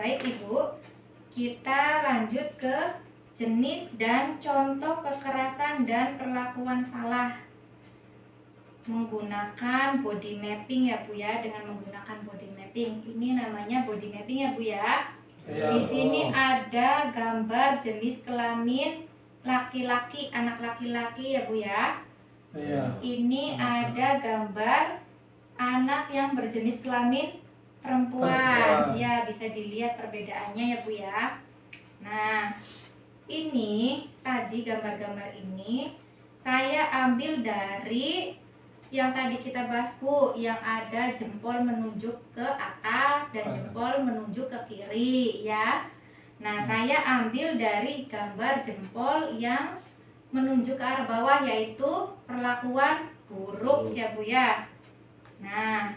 Baik Ibu, kita lanjut ke jenis dan contoh kekerasan dan perlakuan salah menggunakan body mapping ya Bu ya, dengan menggunakan body mapping. Ini namanya body mapping ya Bu ya. Ya, Di sini ada gambar jenis kelamin laki-laki, anak laki-laki ya Bu ya. iya. Ini ada gambar anak yang berjenis kelamin perempuan. Ya, bisa dilihat perbedaannya ya Bu ya. Nah, ini tadi gambar-gambar ini saya ambil dari yang tadi kita bahas Bu, yang ada jempol menunjuk ke atas dan jempol menunjuk ke kiri ya. Nah, saya ambil dari gambar jempol yang menunjuk ke arah bawah, yaitu perlakuan buruk ya Bu ya. Nah,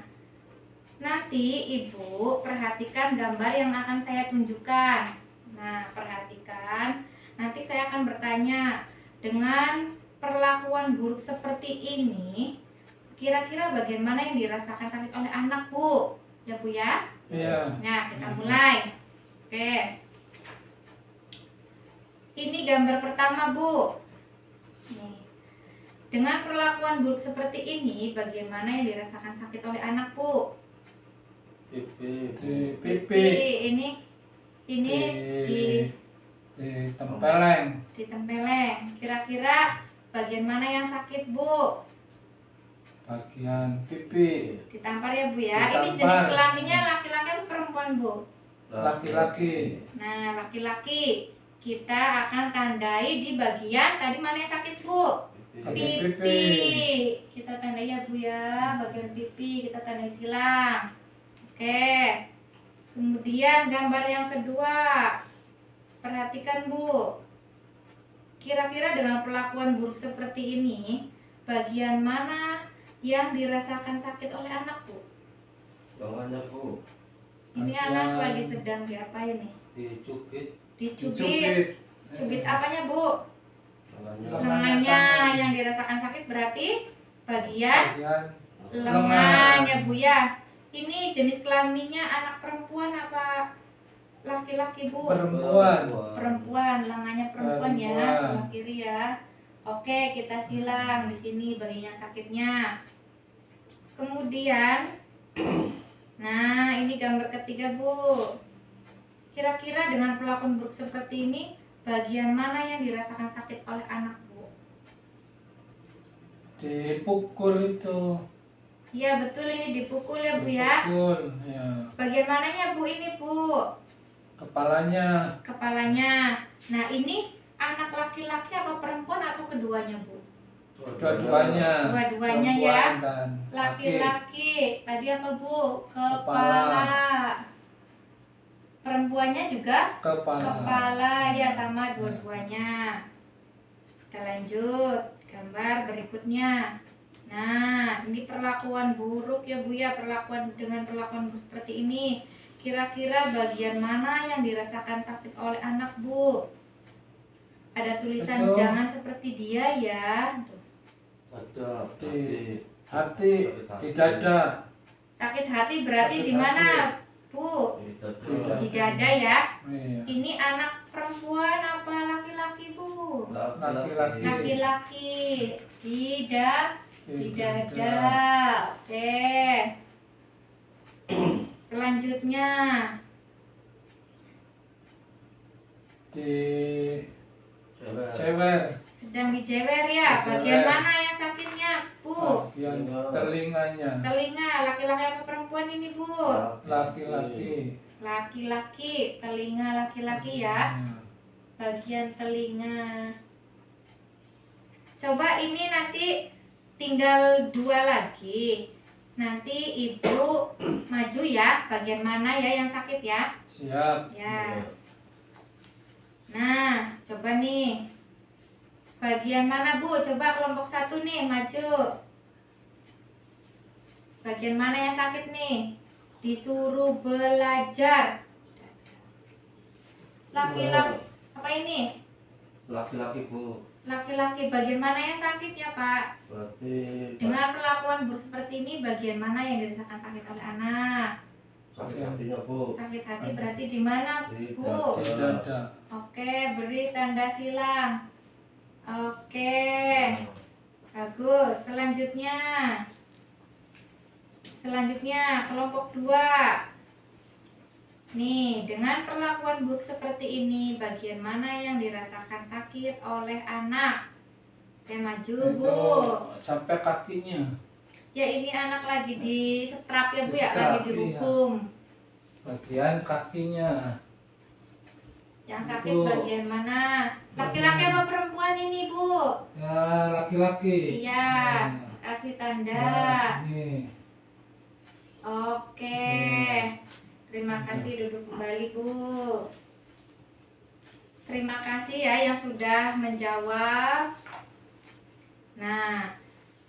nanti Ibu perhatikan gambar yang akan saya tunjukkan. Nah, perhatikan. Nanti saya akan bertanya, dengan perlakuan buruk seperti ini, kira-kira bagaimana yang dirasakan sakit oleh anak Bu? Ya Bu ya? Iya. Nah, kita mulai. Oke. Ini gambar pertama Bu. Nih. Dengan perlakuan buruk seperti ini, bagaimana yang dirasakan sakit oleh anak Bu? Di pipi. Ini Di tempeleng. ditempeleng. Kira-kira bagian mana yang sakit Bu? Bagian pipi. Ditampar ya Bu ya. Ini Ditampar. jenis kelaminnya laki-laki atau perempuan Bu? Laki-laki. Nah, laki-laki. Kita akan tandai di bagian tadi mana yang sakit Bu? Bagian Pipi. Kita tandai ya Bu ya, bagian pipi kita tandai silang. Oke. Kemudian gambar yang kedua. Perhatikan Bu. Kira-kira dengan perlakuan buruk seperti ini, bagian mana yang dirasakan sakit oleh anak Bu? Bawahnya Bu, Ini Bagian- anak lagi sedang diapain nih? dicubit Dicubit. Cubit apanya Bu? lengannya. Lengannya yang dirasakan sakit berarti bagian Bagian lengan ya Bu ya. Ini jenis kelaminnya anak perempuan apa laki-laki Bu? perempuan. Perempuan, lengannya perempuan ya, Perempuan. sebelah kiri ya. Oke, kita silang di sini bagian yang sakitnya. Kemudian, nah ini gambar ketiga Bu. Kira-kira dengan perlakuan buruk seperti ini, bagian mana yang dirasakan sakit oleh anak Bu? Dipukul itu. Iya betul, ini dipukul ya Bu ya. Dipukul, ya. Bagian mananya Bu ini Bu? Kepalanya. Kepalanya. Nah ini anak laki-laki apa perempuan atau keduanya Bu? Dua-duanya. Dua-duanya ya. Perempuan dan laki. Laki-laki. Tadi apa Bu? Kepala. Perempuannya juga kepala ya, sama dua-duanya. Kita lanjut gambar berikutnya. Nah, ini perlakuan buruk ya Bu ya, dengan perlakuan buruk seperti ini. Kira-kira bagian mana yang dirasakan sakit oleh anak Bu? Ada tulisan Betul. jangan seperti dia ya. Tuh. Ada Di hati, di dada. Sakit hati berarti Sakit di mana hati. Bu? dada. Di dada ya. Iya. Ini anak perempuan apa laki-laki Bu? Laki-laki. Laki-laki. Di dada. Oke. Selanjutnya Di Cewek. cewek. sedang dijewer ya. Dijewer. Bagian mana yang sakitnya Bu? Bagian telinganya. Telinga. Laki-laki apa perempuan ini Bu? Laki-laki. Laki-laki. Telinga laki-laki ya. Bagian telinga. Coba ini nanti tinggal 2 lagi. Nanti Ibu maju ya, bagian mana ya yang sakit ya. Siap. Ya. Nah, coba nih. Bagian mana Bu? Coba kelompok 1 nih, maju. Bagian mana yang sakit nih? Disuruh belajar. Laki-laki. Apa ini? Laki-laki Bu, Laki-laki. Bagian mana yang sakit ya Pak? berarti Dengan perlakuan buruk seperti ini, bagian mana yang dirasakan sakit oleh anak? Sakit hatinya, Bu. Sakit hati berarti di mana, Di Bu? Di dada. dada. Oke, beri tanda silang. Oke, bagus. Selanjutnya kelompok 2. Nih, dengan perlakuan buruk seperti ini, bagian mana yang dirasakan sakit oleh anak? Oke, maju, Itu Bu. sampai kakinya. Ya, ini anak lagi di setrap ya, Bu ya, Disetrap, lagi dihukum. Bagian kakinya. Yang sakit Bu. bagian mana? Laki-laki apa perempuan ini, Bu? Ya, laki-laki. Iya, Nah, kasih tanda. nah, ini. Oke. Terima kasih, duduk kembali, Bu. Terima kasih ya yang sudah menjawab. Nah,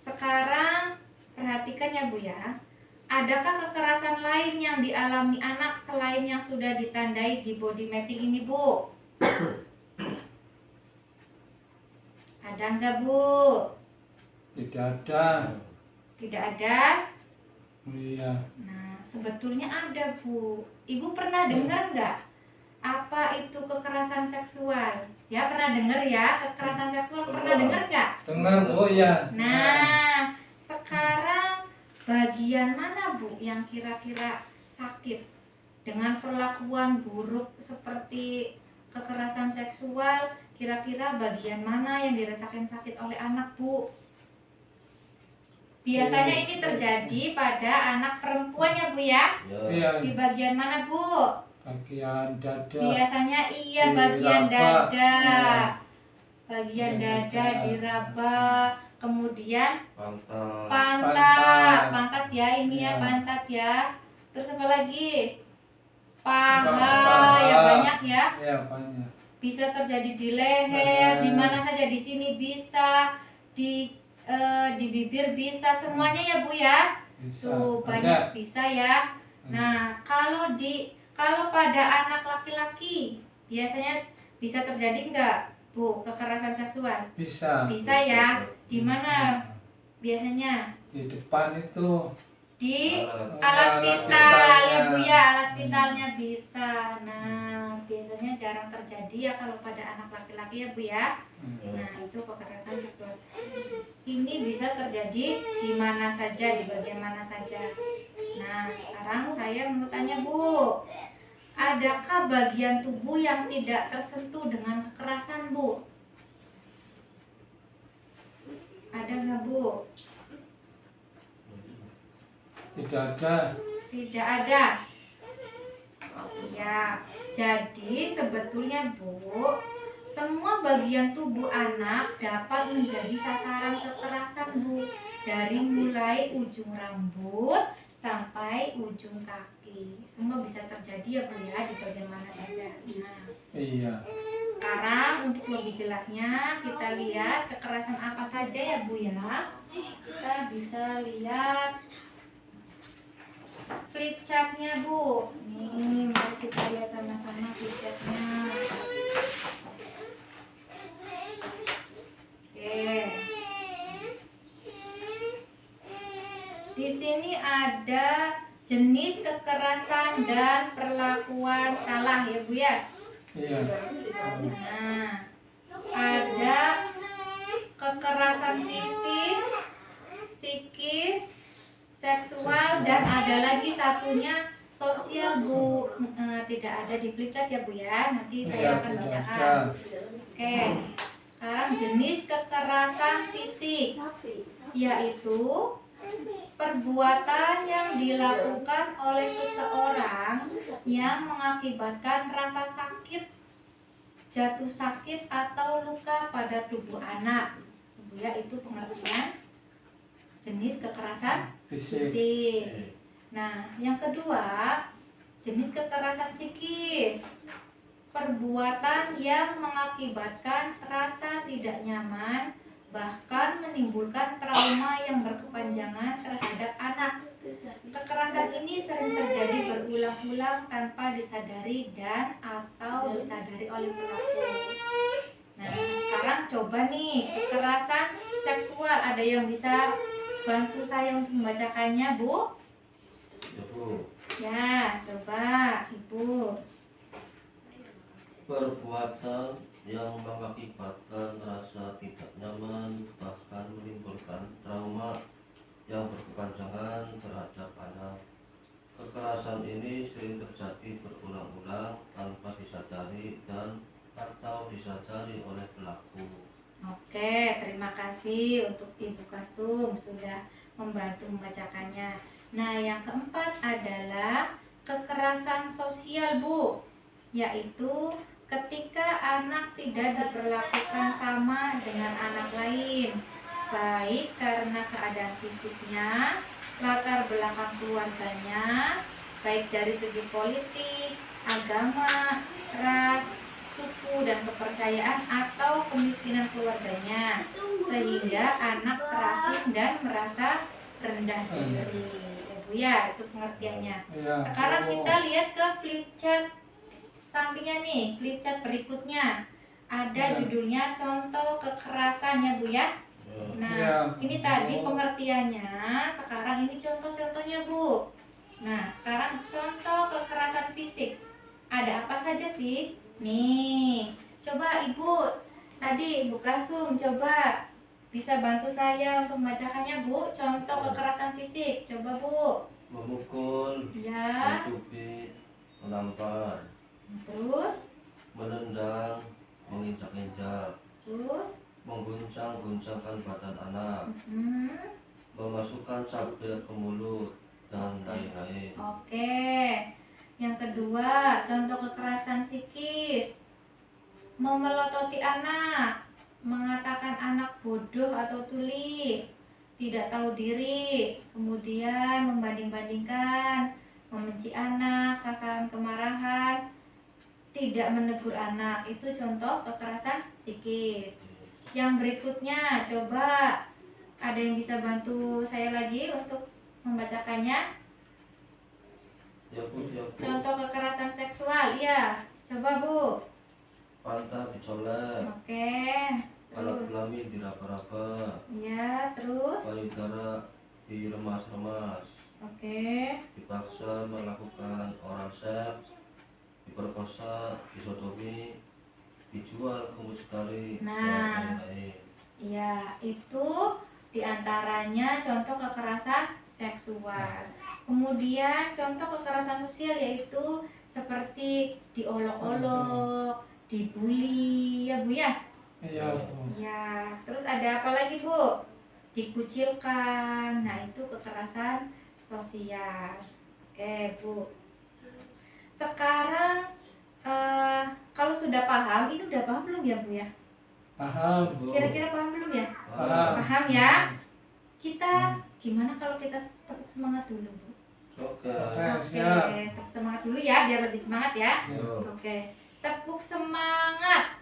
sekarang perhatikan ya, Bu ya. Adakah kekerasan lain yang dialami anak selain yang sudah ditandai di body mapping ini, Bu? Ada enggak, Bu? Tidak ada. Tidak ada? Iya. Nah, sebetulnya ada, Bu. Ibu pernah dengar nggak apa itu kekerasan seksual? Ya, pernah dengar ya, kekerasan seksual pernah dengar nggak? Dengar, Bu ya. Nah, sekarang bagian mana, Bu, yang kira-kira sakit dengan perlakuan buruk seperti kekerasan seksual? Kira-kira bagian mana yang dirasakan sakit oleh anak, Bu? Biasanya ini terjadi pada anak perempuan ya, Bu ya? Ya. Iya. Di bagian mana, Bu? Bagian dada. Biasanya iya Diraba. bagian dada. Iya. Bagian Bagian dada dada. diraba. Kemudian Pantat. pantat. Pantat ya, ini ya Iya. pantat ya. Terus apa lagi? Paha, Paha. ya banyak ya. Iya, banyak. Bisa terjadi di leher, Leher. di mana saja di sini bisa, di bibir bisa, semuanya ya, Bu ya. Bisa. Tuh Ada. banyak bisa ya. Nah, kalau pada anak laki-laki biasanya bisa terjadi nggak, Bu, kekerasan seksual? Bisa. Bisa ya. Di mana biasanya? Di depan itu. Di Alat. alat Alat vital ya, Bu ya. vitalnya. Alat vitalnya bisa. Nah, biasanya jarang terjadi ya kalau pada anak laki-laki ya, Bu ya. Nah, itu kekerasan seksual. Ini bisa terjadi di mana saja, di bagian mana saja. Nah, sekarang saya mau tanya, Bu. Adakah bagian tubuh yang tidak tersentuh dengan kekerasan, Bu? Ada nggak, Bu? Tidak ada. Tidak ada. Ya, jadi sebetulnya, Bu, semua bagian tubuh anak dapat menjadi sasaran kekerasan, Bu. Dari mulai ujung rambut sampai ujung kaki. Semua bisa terjadi ya, Bu ya, di bagian mana saja. Nah, Iya. sekarang untuk lebih jelasnya kita lihat kekerasan apa saja ya, Bu ya. Kita bisa lihat flip chartnya, Bu. Nih, mari kita lihat sama-sama flip chartnya. Oke. Di sini ada jenis kekerasan dan perlakuan salah ya, Bu ya. Iya. Nah, ada kekerasan fisik, psikis, seksual, dan ada lagi satunya sosial, Bu. Tidak ada di flip chart ya, Bu ya. Nanti Iya, saya akan tidak bacakan. ada. Oke. Sekarang jenis kekerasan fisik, yaitu perbuatan yang dilakukan oleh seseorang yang mengakibatkan rasa sakit, jatuh sakit atau luka pada tubuh anak. Ya, itu pengertian jenis kekerasan Fisik. fisik. Nah, yang kedua, jenis kekerasan psikis. Perbuatan yang mengakibatkan rasa tidak nyaman, bahkan menimbulkan trauma yang berkepanjangan terhadap anak. Kekerasan ini sering terjadi berulang-ulang tanpa disadari dan atau disadari oleh pelaku. Nah, sekarang coba nih, kekerasan seksual. Ada yang bisa bantu saya untuk membacakannya, Bu? Ya, Bu. Ya, coba Ibu. Perbuatan yang mengakibatkan rasa tidak nyaman bahkan menimbulkan trauma yang berkepanjangan terhadap anak. Kekerasan ini sering terjadi berulang-ulang tanpa disadari dan atau disadari oleh pelaku. Oke, terima kasih untuk Ibu Kasum sudah membantu membacakannya. Nah, yang keempat adalah kekerasan sosial, Bu, yaitu ketika anak tidak diperlakukan sama dengan anak lain, baik karena keadaan fisiknya, latar belakang keluarganya, baik dari segi politik, agama, ras, suku dan kepercayaan atau kemiskinan keluarganya, sehingga anak terasing dan merasa rendah diri. Ya Bu ya, itu pengertiannya. Iya. Sekarang Oh. kita lihat ke flip chart sampingnya nih, flip chart berikutnya. Ada Ya. judulnya contoh kekerasan ya Bu ya. Nah, Ya. ini tadi pengertiannya, sekarang ini contoh-contohnya Bu. Nah, sekarang contoh kekerasan fisik. Ada apa saja sih? Nih, coba Ibu, tadi Ibu Kasum, coba bisa bantu saya untuk membacakannya Bu. Contoh kekerasan fisik, coba Bu. Memukul, Ya, mencubit, menampar, terus, menendang, menginjak-injak, terus, mengguncang-guncangkan badan anak, memasukkan sabit ke mulut, dan lain-lain. Oke. Yang kedua, contoh kekerasan psikis. Memelototi anak, mengatakan anak bodoh atau tuli, tidak tahu diri, kemudian membanding-bandingkan, membenci anak, sasaran kemarahan, tidak menegur anak. Itu contoh kekerasan psikis. Yang berikutnya, coba ada yang bisa bantu saya lagi untuk membacakannya? Ya Bu, ya Bu. Contoh kekerasan seksual, ya. Coba Bu. Pantat dicolek, Oke. alat Terus. kelamin diraba-raba, Ya, terus. payudara diremas-remas, Oke. dipaksa melakukan oral seks, diperkosa, disodomi, dijual ke mucikari, Nah. dan lain-lain. Ya, itu diantaranya contoh kekerasan seksual. Kemudian contoh kekerasan sosial yaitu seperti diolok-olok, dibully, ya Bu ya. Iya, Bu. Ya, terus ada apa lagi Bu? Dikucilkan. Nah, itu kekerasan sosial. Oke Bu. Sekarang kalau sudah paham, ini udah paham belum ya Bu ya? Paham, Bu. Kira-kira paham belum ya? Paham. Paham ya? Kita gimana kalau kita tepuk semangat dulu Bu? Oke. Oke, siap. tepuk semangat dulu ya, biar lebih semangat ya. Yo. Oke, tepuk semangat.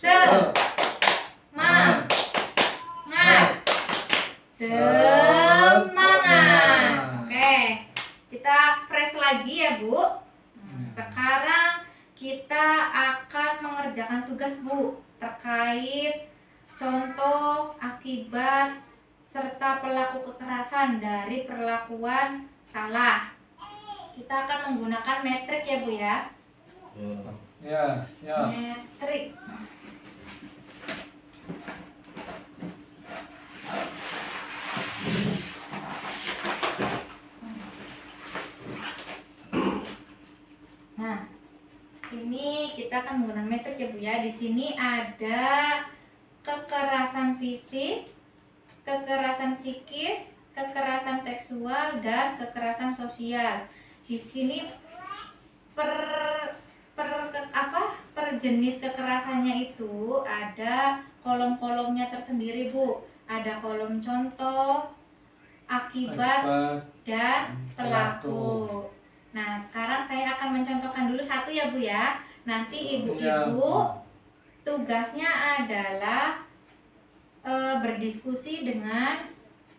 Semangat. Semangat. Oke, kita fresh lagi ya Bu. Sekarang kita akan mengerjakan tugas Bu terkait contoh, akibat, serta pelaku kekerasan dari perlakuan salah. Kita akan menggunakan metrik ya Bu ya. Yo. Ya, siap. Metrik. Nah, ini kita akan menggunakan metrik ya Bu ya. Di sini ada kekerasan fisik, kekerasan psikis, kekerasan seksual, dan kekerasan sosial. Di sini per jenis kekerasannya itu ada kolom-kolomnya tersendiri Bu. Ada kolom contoh, akibat, dan pelaku. Nah, sekarang saya akan mencontohkan dulu satu ya Bu ya. Nanti ibu-ibu tugasnya adalah berdiskusi dengan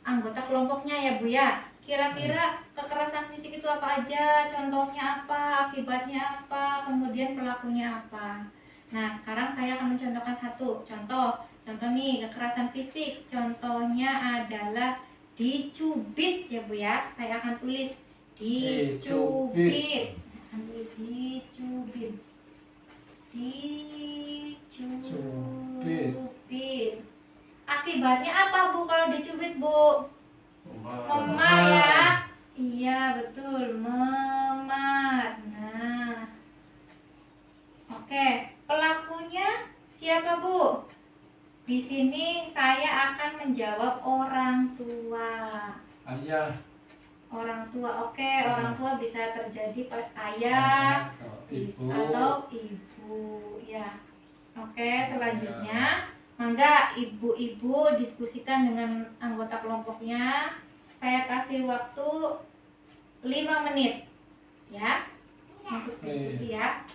anggota kelompoknya ya Bu ya. Kira-kira kekerasan fisik itu apa aja, contohnya apa, akibatnya apa, kemudian pelakunya apa. Nah, sekarang saya akan mencontohkan satu contoh. Contoh nih, kekerasan fisik. Contohnya adalah dicubit ya Bu ya. Saya akan tulis Dicubit. Ambil dicubit. Dicubit. Akibatnya apa Bu kalau dicubit Bu? Memar ya. Iya betul, memar. Nah, oke, pelakunya siapa Bu? Di sini saya akan menjawab orang tua. Ayah. Orang tua, oke, orang tua bisa terjadi ayah atau ibu, ya. Oke, selanjutnya, mangga ibu-ibu diskusikan dengan anggota kelompoknya. Saya kasih waktu 5 menit, ya, untuk diskusi ya.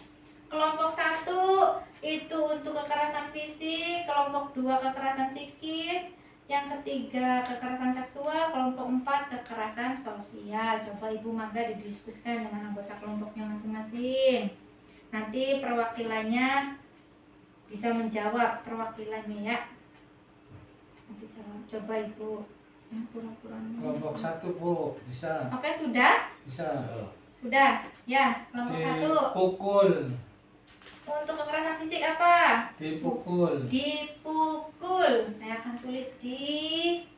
Kelompok 1 itu untuk kekerasan fisik, kelompok 2 kekerasan psikis, yang ketiga kekerasan seksual, kelompok 4 kekerasan sosial. Coba ibu mangga didiskusikan dengan anggota kelompoknya masing-masing. Nanti perwakilannya bisa menjawab perwakilannya ya. Nanti jawab. Coba ibu yang pura-pura. Kelompok 1 Bu, bisa. Oke sudah? Bisa. Sudah. Ya, kelompok 1. Dipukul. Untuk kekerasan fisik apa? Dipukul. Dipukul. Saya akan tulis dipukul.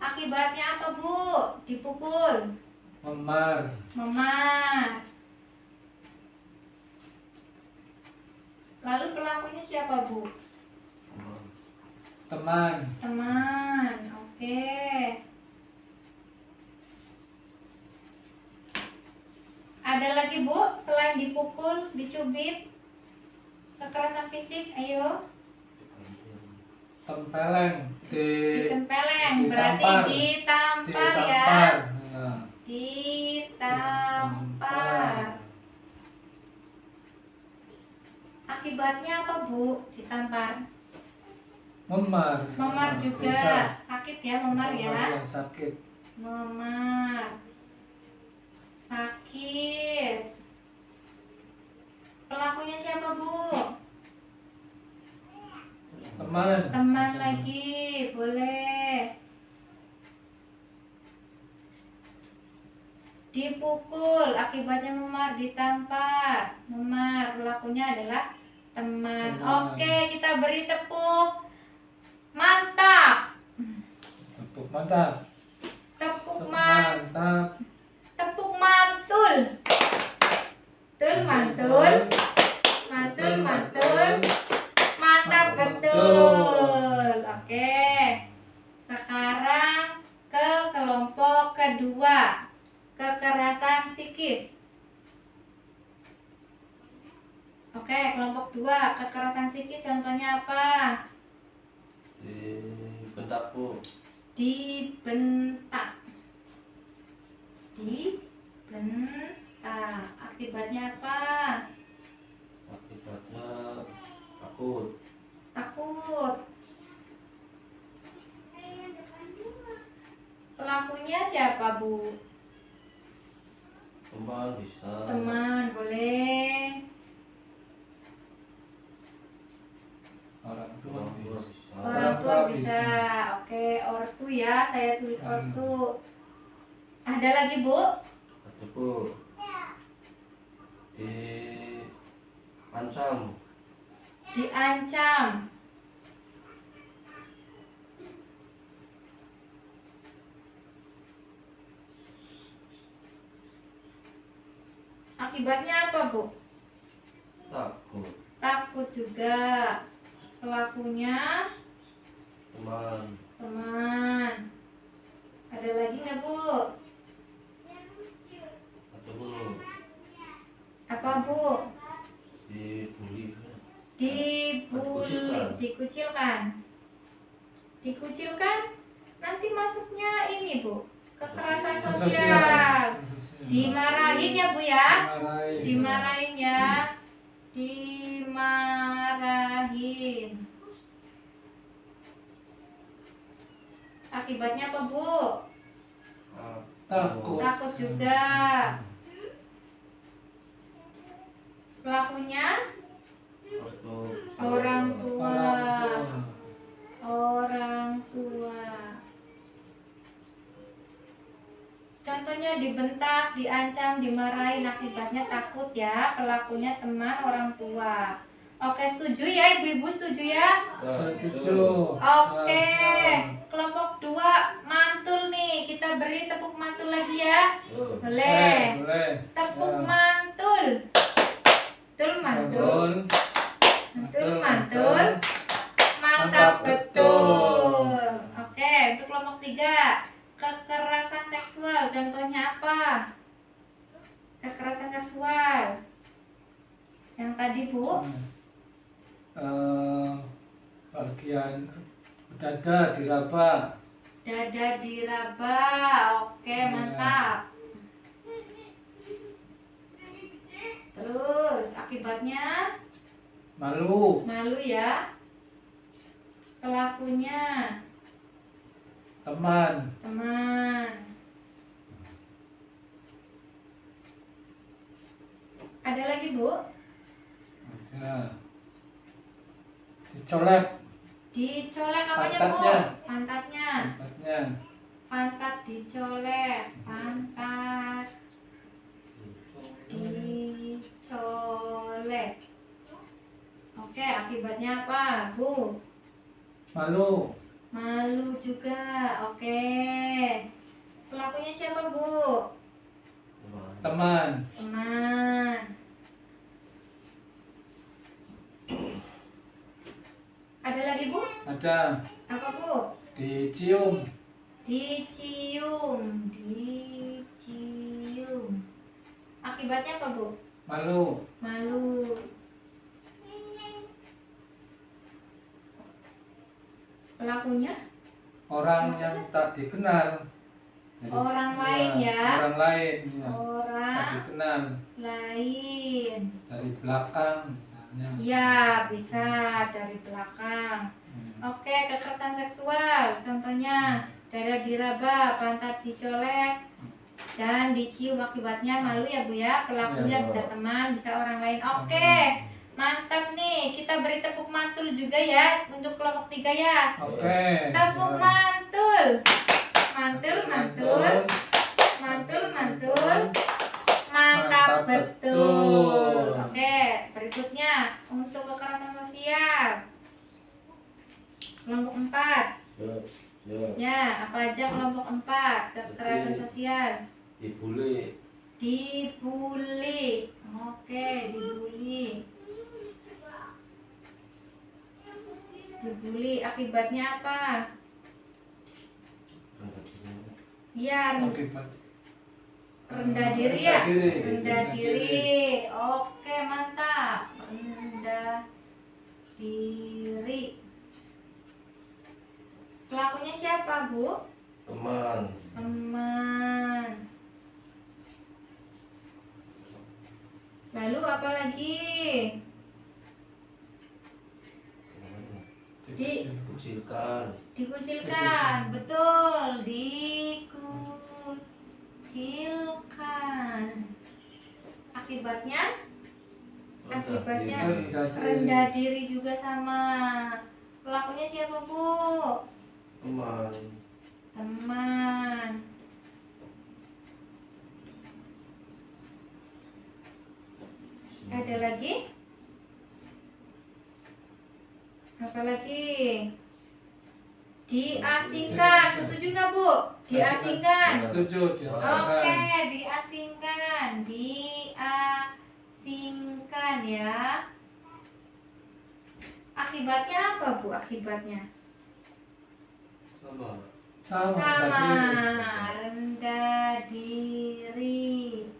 Akibatnya apa Bu? Dipukul. Memar. Memar. Lalu pelakunya siapa Bu? Teman. Teman. Oke. Ada lagi Bu, selain dipukul, dicubit, kekerasan fisik, ayo. Tempeleng. Ditempeleng, berarti ditampar ya. Nah. Ditampar. Akibatnya apa Bu? Ditampar. Memar. Memar juga. Bisa. Sakit ya, memar ya. Sakit. Memar. Sakit. Pelakunya siapa Bu? Teman. Teman lagi, boleh. Dipukul, akibatnya memar, ditampar. Memar, pelakunya adalah teman. Oke, kita beri tepuk. Mantap. Tepuk mantap. Tepuk Mantap. Tepuk mantul. Mantul. Mantap betul. Oke. Sekarang ke kelompok kedua. Kekerasan psikis. Oke, kelompok 2 kekerasan psikis contohnya apa? Dibentak Bu. Dibentak. Dibentak. Akibatnya apa? Akibatnya takut. Takut. Pelakunya siapa Bu? Teman bisa. Teman, boleh. Orang tua Orang tua bisa. bisa. Orang tua bisa. Oke, ortu ya. Saya tulis ortu. Ada lagi Bu? Ada Bu. Diancam. Diancam. Akibatnya apa Bu? Takut. Takut juga. Pelakunya Teman. teman. Ada lagi nggak Bu? Ada Bu. Apa Bu? Dibully. Dikucilkan. Dikucilkan. Nanti masuknya ini Bu, kekerasan sosial. Dimarahin ya Bu ya. Dimarahin ya. Dimarahin. Akibatnya apa Bu? Takut. Takut juga. Pelakunya orang tua. Orang tua. contohnya dibentak, diancam, dimarahin, akibatnya takut ya. Pelakunya teman orang tua. Oke, setuju ya ibu-ibu, setuju ya? Setuju. Oke, kelompok 2 mantul nih. Kita beri tepuk mantul lagi ya. Boleh. Boleh. Tepuk Ya. mantul. Mantul, mantul. Mantul, mantul. Mantap betul. Oke, untuk kelompok 3, kekerasan seksual. Contohnya apa? Kekerasan seksual. Yang tadi, Bu. Bagian dada diraba. Dada diraba. Oke, Ya. mantap. Terus akibatnya Malu. malu ya. Pelakunya Teman. teman. Ada lagi, Bu? Ya. Dicolek. Dicolek apanya, Bu? Pantatnya. Pantatnya. Pantatnya. Pantat dicolek. Pantat dicolek. Oke, akibatnya apa, Bu? Malu. Malu juga. Oke. Pelakunya siapa, Bu? Teman. Teman. Ada lagi, Bu? Ada. Apa, Bu? Dicium. Dicium. Dicium. Akibatnya apa, Bu? Malu. Malu. Pelakunya Orang yang tak dikenal. Jadi, orang lain ya. Orang lain. Ya. Tak Orang dikenal. lain. Dari belakang misalnya. Ya, bisa dari belakang. Oke, kekerasan seksual. Contohnya dada diraba, pantat dicolek, dan dicium. Akibatnya malu ya, Bu ya. Pelakunya Ya. bisa teman, bisa orang lain. Oke, mantap nih. Kita beri tepuk mantul juga ya untuk kelompok 3 ya. Oke. Tepuk Ya. mantul. Mantul, mantul. Mantul, mantul. Mantap betul. Oke, berikutnya untuk kekerasan sosial. Kelompok 4. Ya, apa aja kelompok 4? Kekerasan sosial. Dibully. Dibully. Oke, dibully. Dibully akibatnya apa? Ya, Akibat. rendah diri ya? Rendah diri. Rendah diri. Oke, mantap. Rendah diri. Pelakunya siapa, Bu? Teman. Teman. Lalu apa lagi? Dikucilkan. Dikucilkan. Betul, dikucilkan. Akibatnya? Akibatnya rendah diri juga sama. Pelakunya siapa, Bu? Teman. Teman. Ada lagi? Apa lagi? Diasingkan. Setuju nggak, Bu? Diasingkan. Setuju. Oke, diasingkan. Diasingkan ya. Akibatnya apa, Bu? Akibatnya? Sama. Sama. Tadi. Rendah diri.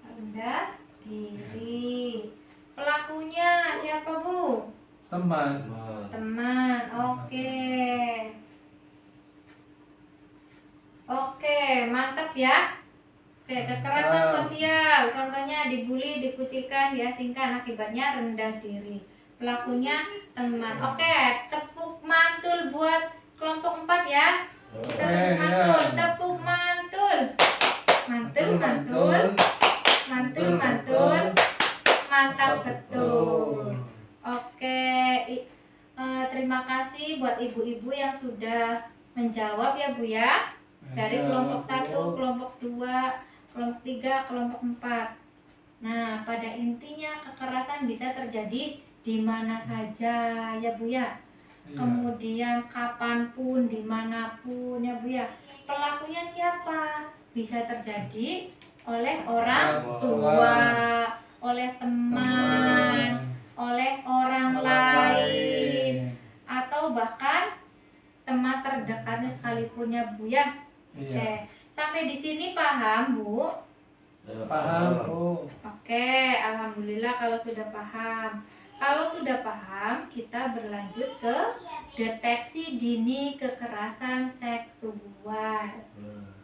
Rendah diri. Pelakunya siapa, Bu? Teman. Teman. Teman. Oke. Oke, mantap ya. Oke, kekerasan sosial. Contohnya dibully, dikucilkan, diasingkan. Akibatnya rendah diri. Pelakunya teman. Oke, tepuk mantul buat kelompok 4 ya. Kita tepuk mantul. Tepuk mantul. Mantul, mantul. Mantul, mantul. Mantap betul. Oke, terima kasih buat ibu-ibu yang sudah menjawab ya, Bu ya. dari Ya, kelompok Bu. 1, kelompok 2, kelompok 3, kelompok 4. Nah, pada intinya kekerasan bisa terjadi di mana saja ya Bu ya. Iya. Kemudian kapanpun, dimanapun ya Bu ya. Pelakunya siapa? Bisa terjadi oleh orang tua, oleh teman, oleh orang lain, atau bahkan teman terdekatnya sekalipun ya Bu ya. Iya. Oke, sampai di sini paham Bu? Ya, Paham, Bu. Oke, alhamdulillah kalau sudah paham. Kalau sudah paham, kita berlanjut ke deteksi dini kekerasan seksual. Nah.